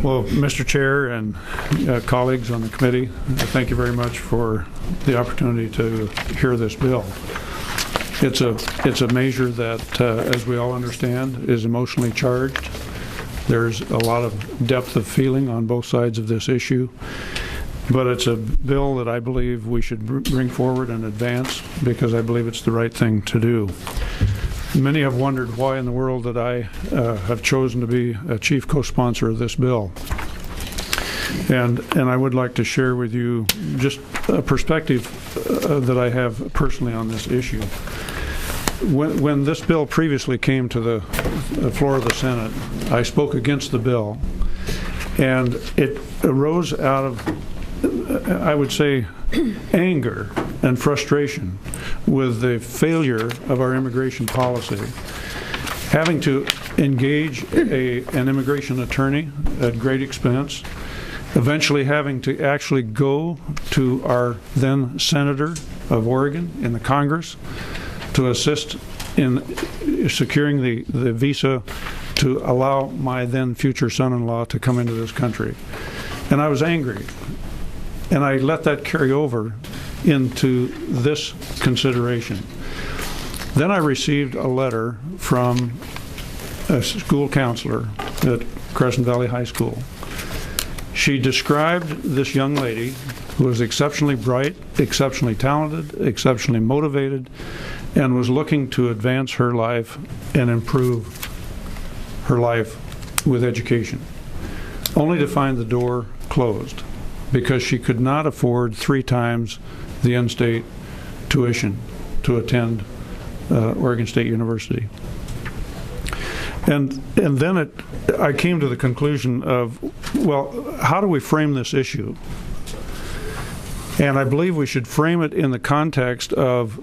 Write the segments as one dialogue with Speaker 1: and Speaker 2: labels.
Speaker 1: Well, Mr. Chair and colleagues on the committee, thank you very much for the opportunity to hear this bill. It's a measure that, as we all understand, is emotionally charged. There's a lot of depth of feeling on both sides of this issue, but it's a bill that I believe we should bring forward and advance because I believe it's the right thing to do. Many have wondered why in the world that I have chosen to be a chief co-sponsor of this bill. And I would like to share with you just a perspective that I have personally on this issue. When this bill previously came to the floor of the Senate, I spoke against the bill, and it arose out of, I would say, anger and frustration with the failure of our immigration policy. Having to engage an immigration attorney at great expense, eventually having to actually go to our then Senator of Oregon in the Congress to assist in securing the visa to allow my then future son-in-law to come into this country. And I was angry. And I let that carry over into this consideration. Then I received a letter from a school counselor at Crescent Valley High School. She described this young lady who was exceptionally bright, exceptionally talented, exceptionally motivated, and was looking to advance her life and improve her life with education, only to find the door closed because she could not afford 3 times the in-state tuition to attend Oregon State University. And then I came to the conclusion of, well, how do we frame this issue? And I believe we should frame it in the context of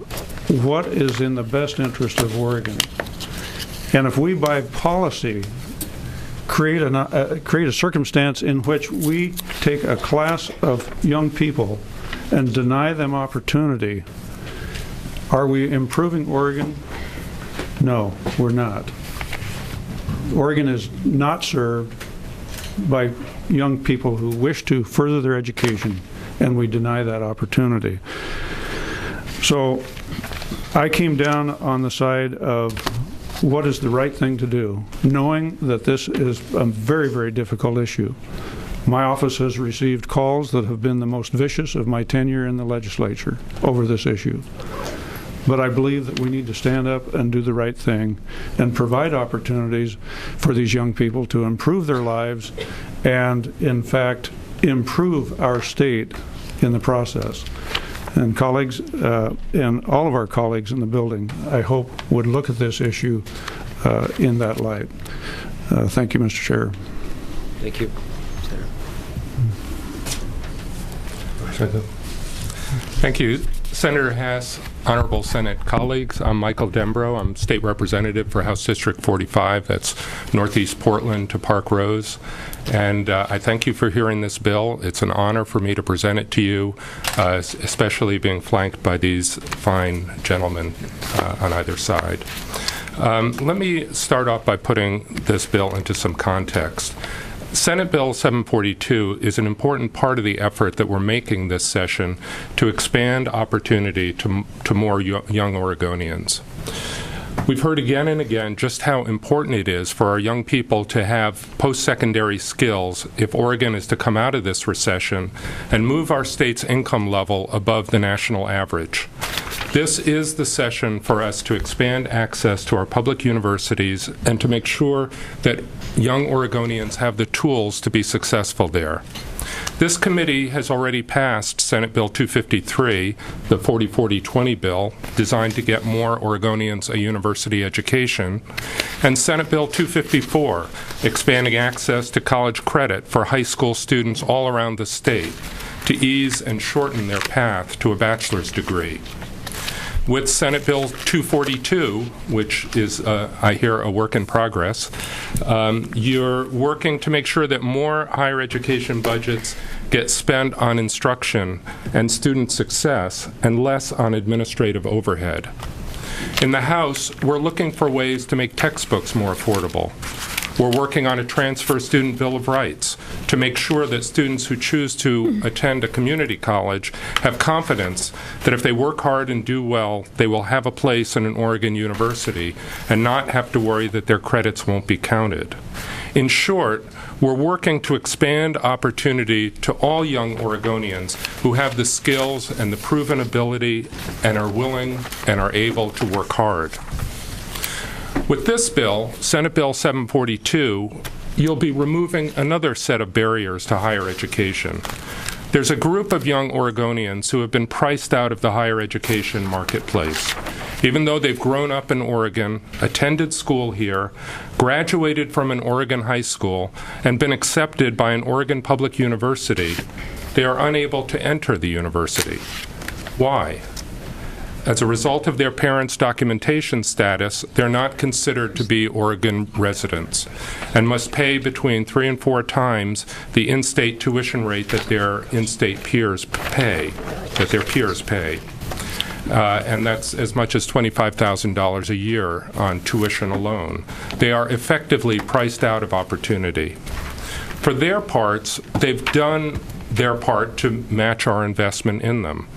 Speaker 1: what is in the best interest of Oregon. And if we, by policy, create a circumstance in which we take a class of young people and deny them opportunity, are we improving Oregon? No, we're not. Oregon is not served by young people who wish to further their education, and we deny that opportunity. So I came down on the side of what is the right thing to do, knowing that this is a very, very difficult issue. My office has received calls that have been the most vicious of my tenure in the legislature over this issue. But I believe that we need to stand up and do the right thing and provide opportunities for these young people to improve their lives and, in fact, improve our state in the process. And colleagues, and all of our colleagues in the building, I hope, would look at this issue in that light. Thank you, Mr. Chair.
Speaker 2: Thank you.
Speaker 3: Thank you, Senator Hass, honorable Senate colleagues. I'm Michael Dembro. I'm state representative for House District 45. That's Northeast Portland to Park Rose. And I thank you for hearing this bill. It's an honor for me to present it to you, especially being flanked by these fine gentlemen on either side. Let me start off by putting this bill into some context. Senate Bill 742 is an important part of the effort that we're making this session to expand opportunity to more young Oregonians. We've heard again and again just how important it is for our young people to have post-secondary skills if Oregon is to come out of this recession and move our state's income level above the national average. This is the session for us to expand access to our public universities and to make sure that young Oregonians have the tools to be successful there. This committee has already passed Senate Bill 253, the 40-40-20 bill, designed to get more Oregonians a university education, and Senate Bill 254, expanding access to college credit for high school students all around the state to ease and shorten their path to a bachelor's degree. With Senate Bill 242, which is, I hear, a work in progress, you're working to make sure that more higher education budgets get spent on instruction and student success and less on administrative overhead. In the House, we're looking for ways to make textbooks more affordable. We're working on a transfer student bill of rights to make sure that students who choose to attend a community college have confidence that if they work hard and do well, they will have a place in an Oregon university and not have to worry that their credits won't be counted. In short, we're working to expand opportunity to all young Oregonians who have the skills and the proven ability and are willing and are able to work hard. With this bill, Senate Bill 742, you'll be removing another set of barriers to higher education. There's a group of young Oregonians who have been priced out of the higher education marketplace. Even though they've grown up in Oregon, attended school here, graduated from an Oregon high school, and been accepted by an Oregon public university, they are unable to enter the university. Why? As a result of their parents' documentation status, they're not considered to be Oregon residents and must pay between 3 and 4 times the in-state tuition rate that their in-state peers pay, and that's as much as $25,000 a year on tuition alone. They are effectively priced out of opportunity. For their parts, they've done their part to match our investment in them.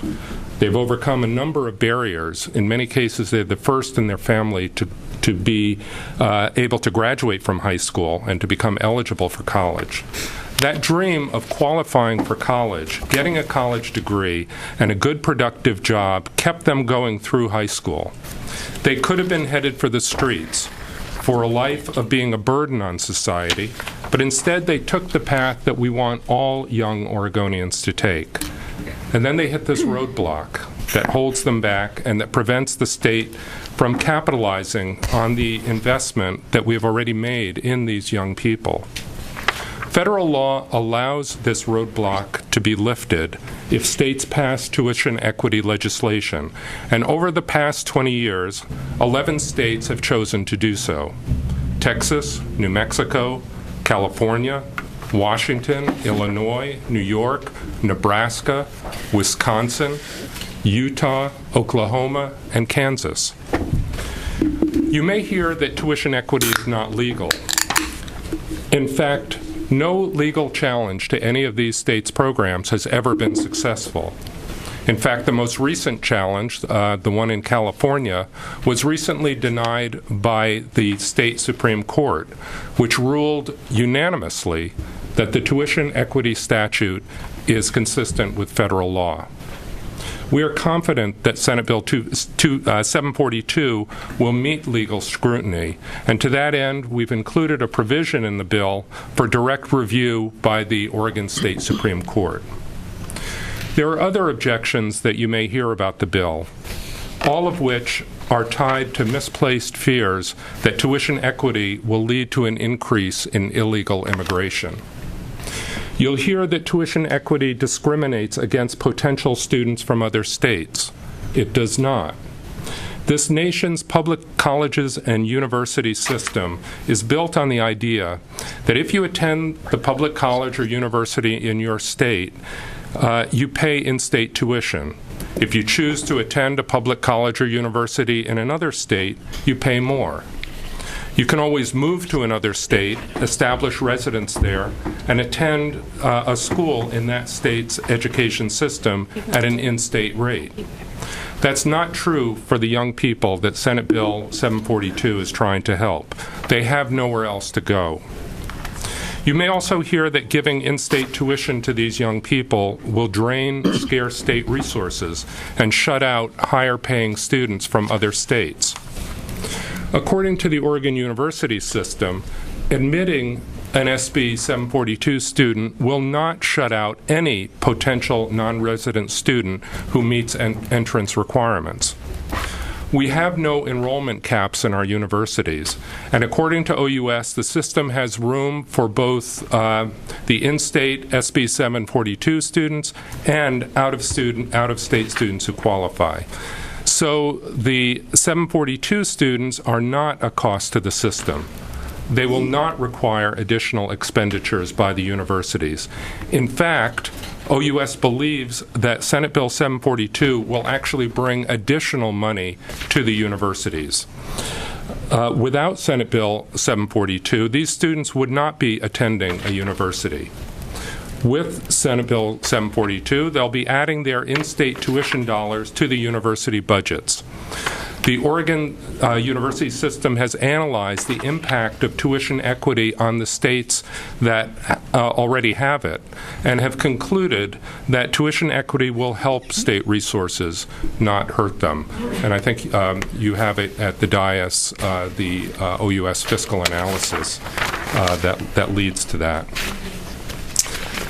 Speaker 3: They've overcome a number of barriers. In many cases, they're the first in their family to be able to graduate from high school and to become eligible for college. That dream of qualifying for college, getting a college degree, and a good productive job kept them going through high school. They could have been headed for the streets, for a life of being a burden on society, but instead they took the path that we want all young Oregonians to take. And then they hit this roadblock that holds them back and that prevents the state from capitalizing on the investment that we've already made in these young people. Federal law allows this roadblock to be lifted if states pass tuition equity legislation, and over the past 20 years, 11 states have chosen to do so. Texas, New Mexico, California, Washington, Illinois, New York, Nebraska, Wisconsin, Utah, Oklahoma, and Kansas. You may hear that tuition equity is not legal. In fact, no legal challenge to any of these states' programs has ever been successful. In fact, the most recent challenge, the one in California, was recently denied by the state Supreme Court, which ruled unanimously that the tuition equity statute is consistent with federal law. We are confident that Senate Bill 742 will meet legal scrutiny, and to that end, we've included a provision in the bill for direct review by the Oregon State Supreme Court. There are other objections that you may hear about the bill, all of which are tied to misplaced fears that tuition equity will lead to an increase in illegal immigration. You'll hear that tuition equity discriminates against potential students from other states. It does not. This nation's public colleges and university system is built on the idea that if you attend the public college or university in your state, you pay in-state tuition. If you choose to attend a public college or university in another state, you pay more. You can always move to another state, establish residence there, and attend a school in that state's education system at an in-state rate. That's not true for the young people that Senate Bill 742 is trying to help. They have nowhere else to go. You may also hear that giving in-state tuition to these young people will drain scarce state resources and shut out higher-paying students from other states. According to the Oregon University system, admitting an SB 742 student will not shut out any potential non-resident student who meets entrance requirements. We have no enrollment caps in our universities, and according to OUS, the system has room for both the in-state SB 742 students and out-of-state students who qualify. So the 742 students are not a cost to the system. They will not require additional expenditures by the universities. In fact, OUS believes that Senate Bill 742 will actually bring additional money to the universities. Without Senate Bill 742, these students would not be attending a university. With Senate Bill 742, they'll be adding their in-state tuition dollars to the university budgets. The Oregon university system has analyzed the impact of tuition equity on the states that already have it and have concluded that tuition equity will help state resources, not hurt them. And I think you have it at the dais, the OUS fiscal analysis that leads to that.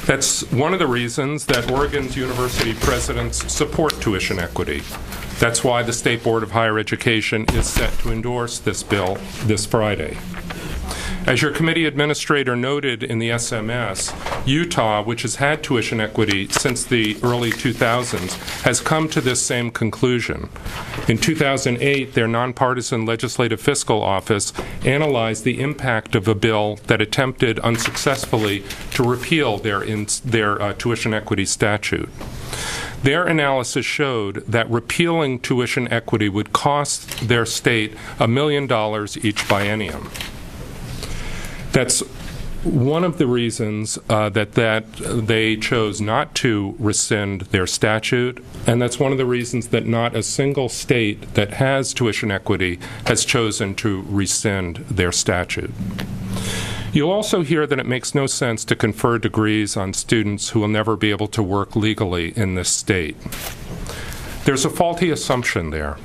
Speaker 3: That's one of the reasons that Oregon's university presidents support tuition equity. That's why the State Board of Higher Education is set to endorse this bill this Friday. As your committee administrator noted in the SMS, Utah, which has had tuition equity since the early 2000s, has come to this same conclusion. In 2008, their nonpartisan Legislative Fiscal Office analyzed the impact of a bill that attempted unsuccessfully to repeal their tuition equity statute. Their analysis showed that repealing tuition equity would cost their state $1 million each biennium. That's one of the reasons that they chose not to rescind their statute, and that's one of the reasons that not a single state that has tuition equity has chosen to rescind their statute. You'll also hear that it makes no sense to confer degrees on students who will never be able to work legally in this state. There's a faulty assumption there.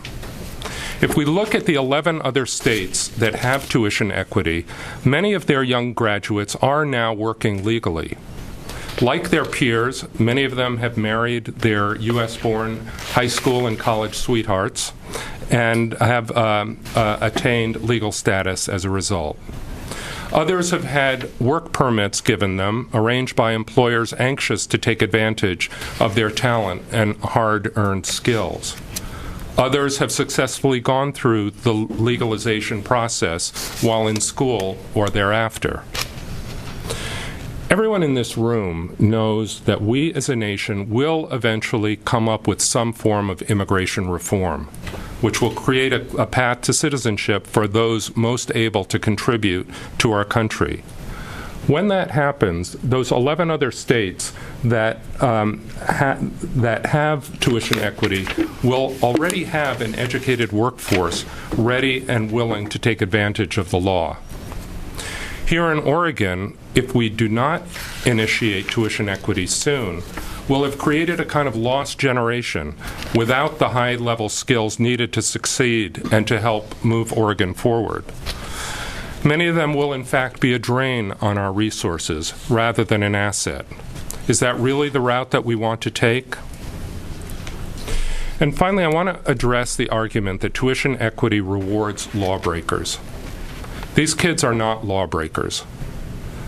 Speaker 3: If we look at the 11 other states that have tuition equity, many of their young graduates are now working legally. Like their peers, many of them have married their U.S.-born high school and college sweethearts and have attained legal status as a result. Others have had work permits given them, arranged by employers anxious to take advantage of their talent and hard-earned skills. Others have successfully gone through the legalization process while in school or thereafter. Everyone in this room knows that we as a nation will eventually come up with some form of immigration reform, which will create a path to citizenship for those most able to contribute to our country. When that happens, those 11 other states that have tuition equity will already have an educated workforce ready and willing to take advantage of the law. Here in Oregon, if we do not initiate tuition equity soon, we'll have created a kind of lost generation without the high-level skills needed to succeed and to help move Oregon forward. Many of them will, in fact, be a drain on our resources rather than an asset. Is that really the route that we want to take? And finally, I want to address the argument that tuition equity rewards lawbreakers. These kids are not lawbreakers.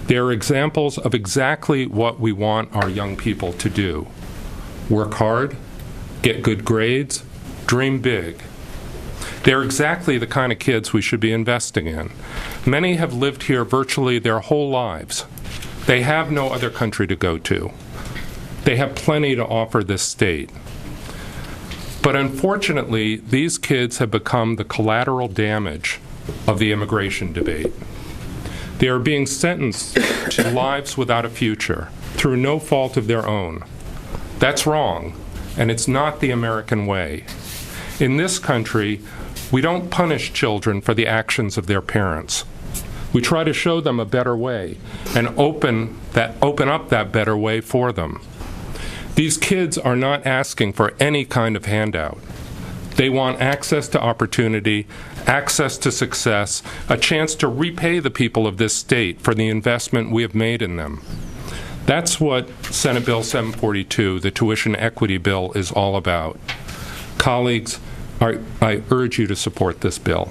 Speaker 3: They are examples of exactly what we want our young people to do. Work hard, get good grades, dream big. They're exactly the kind of kids we should be investing in. Many have lived here virtually their whole lives. They have no other country to go to. They have plenty to offer this state. But unfortunately, these kids have become the collateral damage of the immigration debate. They are being sentenced to lives without a future through no fault of their own. That's wrong, and it's not the American way. In this country, we don't punish children for the actions of their parents. We try to show them a better way and open up that better way for them. These kids are not asking for any kind of handout. They want access to opportunity, access to success, a chance to repay the people of this state for the investment we have made in them. That's what Senate Bill 742, the tuition equity bill, is all about. Colleagues, I urge you to support this bill.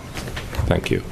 Speaker 3: Thank you.